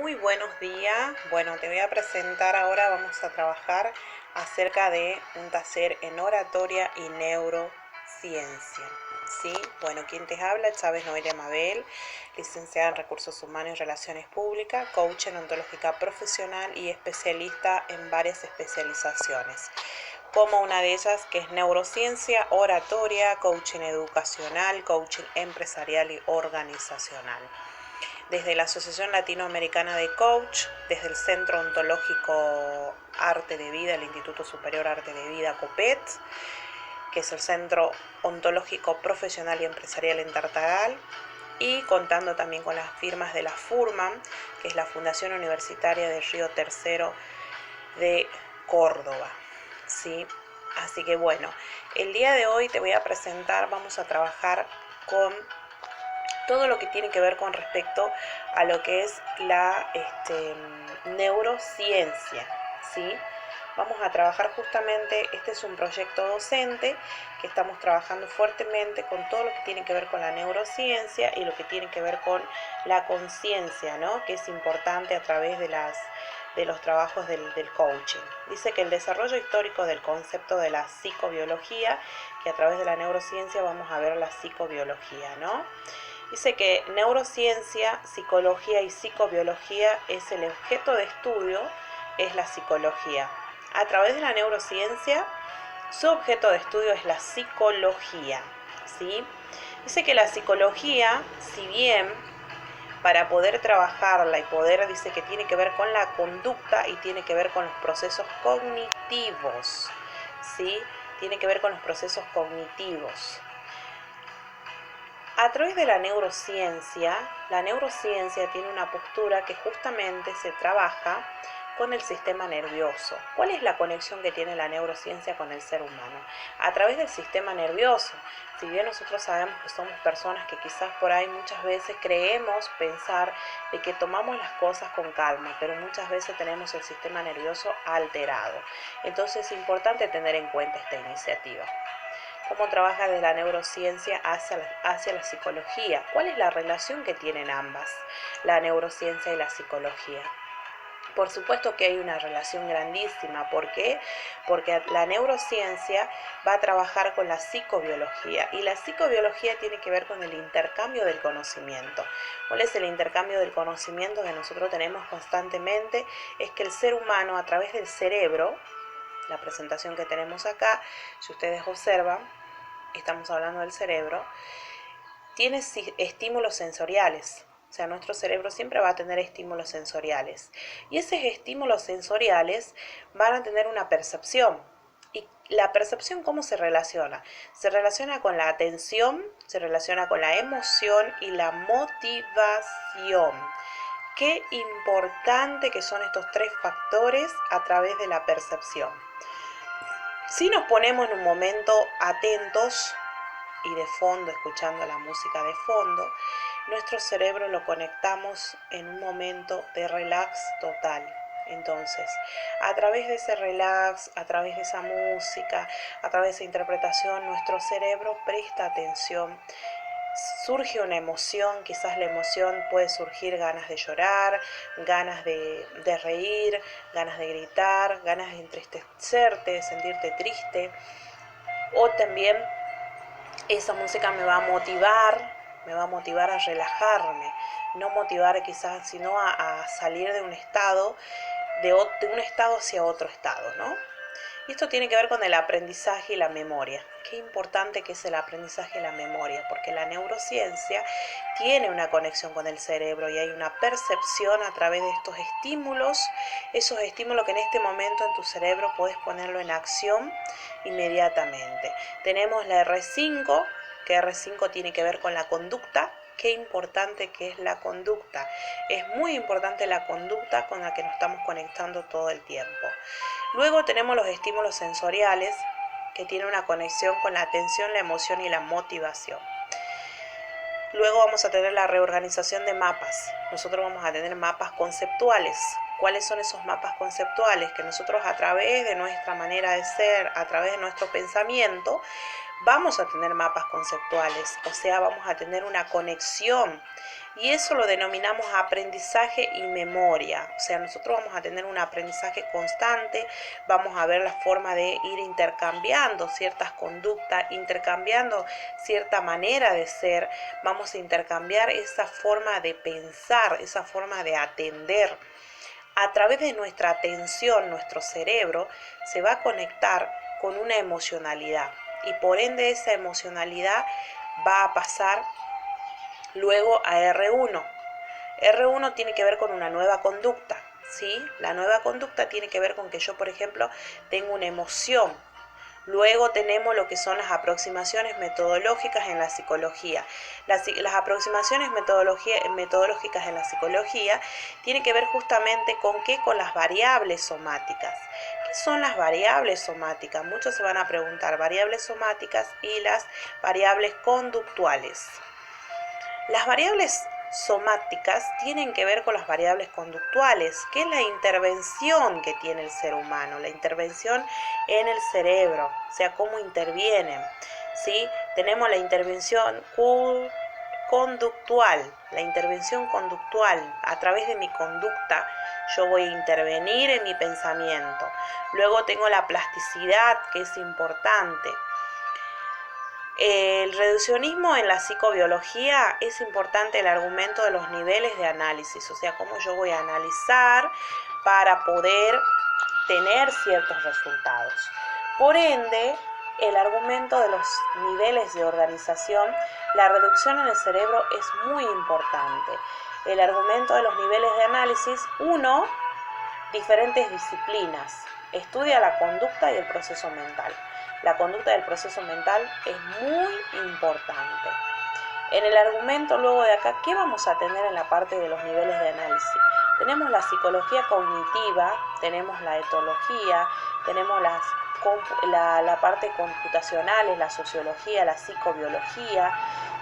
Muy buenos días. Bueno, te voy a presentar ahora, vamos a trabajar acerca de un taller en oratoria y neurociencia. ¿Sí? Bueno, quien te habla, Chávez Noelia Mabel, licenciada en Recursos Humanos y Relaciones Públicas, coach en ontológica profesional y especialista en varias especializaciones, como una de ellas que es neurociencia, oratoria, coaching educacional, coaching empresarial y organizacional. Desde la Asociación Latinoamericana de Coach, desde el Centro Ontológico Arte de Vida, el Instituto Superior Arte de Vida, COPET, que es el Centro Ontológico Profesional y Empresarial en Tartagal, y contando también con las firmas de la FURMAN, que es la Fundación Universitaria de Río Tercero de Córdoba. ¿Sí? Así que bueno, el día de hoy te voy a presentar, vamos a trabajar con todo lo que tiene que ver con respecto a lo que es la neurociencia, ¿sí? Vamos a trabajar justamente, este es un proyecto docente que estamos trabajando fuertemente con todo lo que tiene que ver con la neurociencia y lo que tiene que ver con la conciencia, ¿no? Que es importante a través de los trabajos del coaching. Dice que el desarrollo histórico del concepto de la psicobiología, que a través de la neurociencia vamos a ver la psicobiología, ¿no? Dice que neurociencia, psicología y psicobiología es el objeto de estudio, es la psicología. A través de la neurociencia, su objeto de estudio es la psicología, ¿sí? Dice que la psicología, si bien para poder trabajarla y poder, dice que tiene que ver con la conducta y tiene que ver con los procesos cognitivos, ¿sí? Tiene que ver con los procesos cognitivos. A través de la neurociencia tiene una postura que justamente se trabaja con el sistema nervioso. ¿Cuál es la conexión que tiene la neurociencia con el ser humano? A través del sistema nervioso. Si bien nosotros sabemos que somos personas que quizás por ahí muchas veces creemos pensar de que tomamos las cosas con calma, pero muchas veces tenemos el sistema nervioso alterado. Entonces es importante tener en cuenta esta iniciativa. ¿Cómo trabaja desde la neurociencia hacia la psicología? ¿Cuál es la relación que tienen ambas, la neurociencia y la psicología? Por supuesto que hay una relación grandísima. ¿Por qué? Porque la neurociencia va a trabajar con la psicobiología y la psicobiología tiene que ver con el intercambio del conocimiento. ¿Cuál es el intercambio del conocimiento que nosotros tenemos constantemente? Es que el ser humano a través del cerebro, la presentación que tenemos acá, si ustedes observan, estamos hablando del cerebro, tiene estímulos sensoriales. O sea, nuestro cerebro siempre va a tener estímulos sensoriales. Y esos estímulos sensoriales van a tener una percepción. ¿Y la percepción cómo se relaciona? Se relaciona con la atención, se relaciona con la emoción y la motivación. Qué importante que son estos tres factores a través de la percepción. Si nos ponemos en un momento atentos y de fondo, escuchando la música de fondo, nuestro cerebro lo conectamos en un momento de relax total. Entonces, a través de ese relax, a través de esa música, a través de esa interpretación, nuestro cerebro presta atención. Surge una emoción, quizás la emoción puede surgir ganas de llorar, ganas de reír, ganas de gritar, ganas de entristecerte, de sentirte triste, o también esa música me va a motivar a relajarme, no motivar quizás, sino a salir de un estado, de un estado hacia otro estado, ¿no? Y esto tiene que ver con el aprendizaje y la memoria. Qué importante que es el aprendizaje y la memoria, porque la neurociencia tiene una conexión con el cerebro y hay una percepción a través de estos estímulos, esos estímulos que en este momento en tu cerebro puedes ponerlo en acción inmediatamente. Tenemos la R5, que R5 tiene que ver con la conducta. Qué importante que es la conducta. Es muy importante la conducta con la que nos estamos conectando todo el tiempo. Luego tenemos los estímulos sensoriales, que tienen una conexión con la atención, la emoción y la motivación. Luego vamos a tener la reorganización de mapas. Nosotros vamos a tener mapas conceptuales. ¿Cuáles son esos mapas conceptuales? Que nosotros a través de nuestra manera de ser, a través de nuestro pensamiento, vamos a tener mapas conceptuales, o sea, vamos a tener una conexión. Y eso lo denominamos aprendizaje y memoria. O sea, nosotros vamos a tener un aprendizaje constante, vamos a ver la forma de ir intercambiando ciertas conductas, intercambiando cierta manera de ser, vamos a intercambiar esa forma de pensar, esa forma de atender. A través de nuestra atención, nuestro cerebro se va a conectar con una emocionalidad y por ende esa emocionalidad va a pasar luego a R1. R1 tiene que ver con una nueva conducta, ¿sí? La nueva conducta tiene que ver con que yo, por ejemplo, tengo una emoción. Luego tenemos lo que son las aproximaciones metodológicas en la psicología. Las aproximaciones metodológicas en la psicología tienen que ver justamente con qué, con las variables somáticas. ¿Qué son las variables somáticas? Muchos se van a preguntar, variables somáticas y las variables conductuales. Las variables somáticas tienen que ver con las variables conductuales, que es la intervención que tiene el ser humano, la intervención en el cerebro, o sea, cómo intervienen, ¿sí? Tenemos la intervención conductual, la intervención conductual, a través de mi conducta yo voy a intervenir en mi pensamiento. Luego tengo la plasticidad, que es importante. El reduccionismo en la psicobiología es importante el argumento de los niveles de análisis, o sea, cómo yo voy a analizar para poder tener ciertos resultados. Por ende, el argumento de los niveles de organización, la reducción en el cerebro es muy importante. El argumento de los niveles de análisis, 1, diferentes disciplinas, estudia la conducta y el proceso mental. La conducta del proceso mental es muy importante. En el argumento luego de acá, ¿qué vamos a tener en la parte de los niveles de análisis? Tenemos la psicología cognitiva, tenemos la etología, tenemos la parte computacional, la sociología, la psicobiología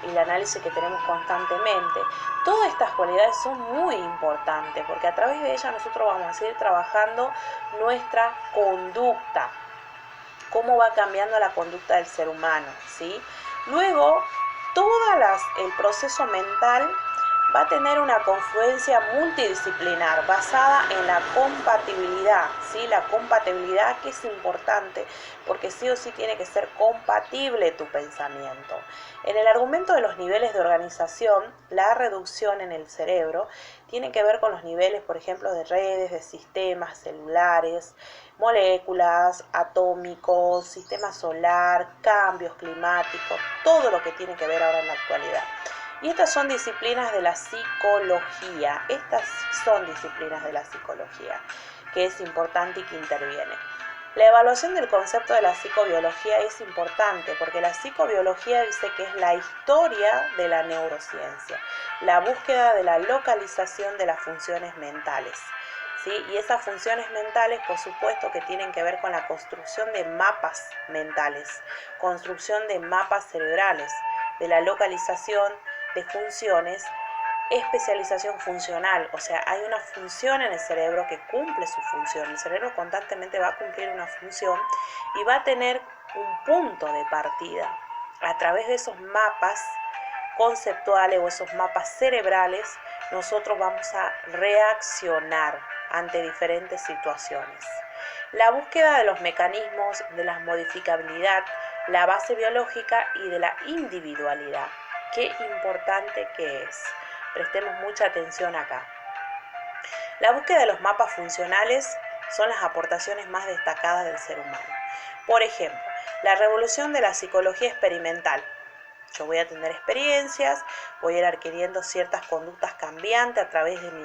y el análisis que tenemos constantemente. Todas estas cualidades son muy importantes porque a través de ellas nosotros vamos a seguir trabajando nuestra conducta, cómo va cambiando la conducta del ser humano, ¿sí? Luego, el proceso mental va a tener una confluencia multidisciplinar basada en la compatibilidad, ¿sí? La compatibilidad, que es importante porque sí o sí tiene que ser compatible tu pensamiento. En el argumento de los niveles de organización, la reducción en el cerebro tiene que ver con los niveles, por ejemplo, de redes, de sistemas celulares, moléculas, atómicos, sistema solar, cambios climáticos, todo lo que tiene que ver ahora en la actualidad. Y estas son disciplinas de la psicología, que es importante y que interviene. La evaluación del concepto de la psicobiología es importante porque la psicobiología dice que es la historia de la neurociencia, la búsqueda de la localización de las funciones mentales, ¿sí? Y esas funciones mentales, por supuesto, que tienen que ver con la construcción de mapas mentales, construcción de mapas cerebrales, de la localización de funciones, especialización funcional, o sea, hay una función en el cerebro que cumple su función. El cerebro constantemente va a cumplir una función y va a tener un punto de partida. A través de esos mapas conceptuales o esos mapas cerebrales, nosotros vamos a reaccionar ante diferentes situaciones. La búsqueda de los mecanismos de la modificabilidad, la base biológica y de la individualidad. Qué importante que es. Prestemos mucha atención acá. La búsqueda de los mapas funcionales son las aportaciones más destacadas del ser humano. Por ejemplo, la revolución de la psicología experimental. Yo voy a tener experiencias, voy a ir adquiriendo ciertas conductas cambiantes a través de mi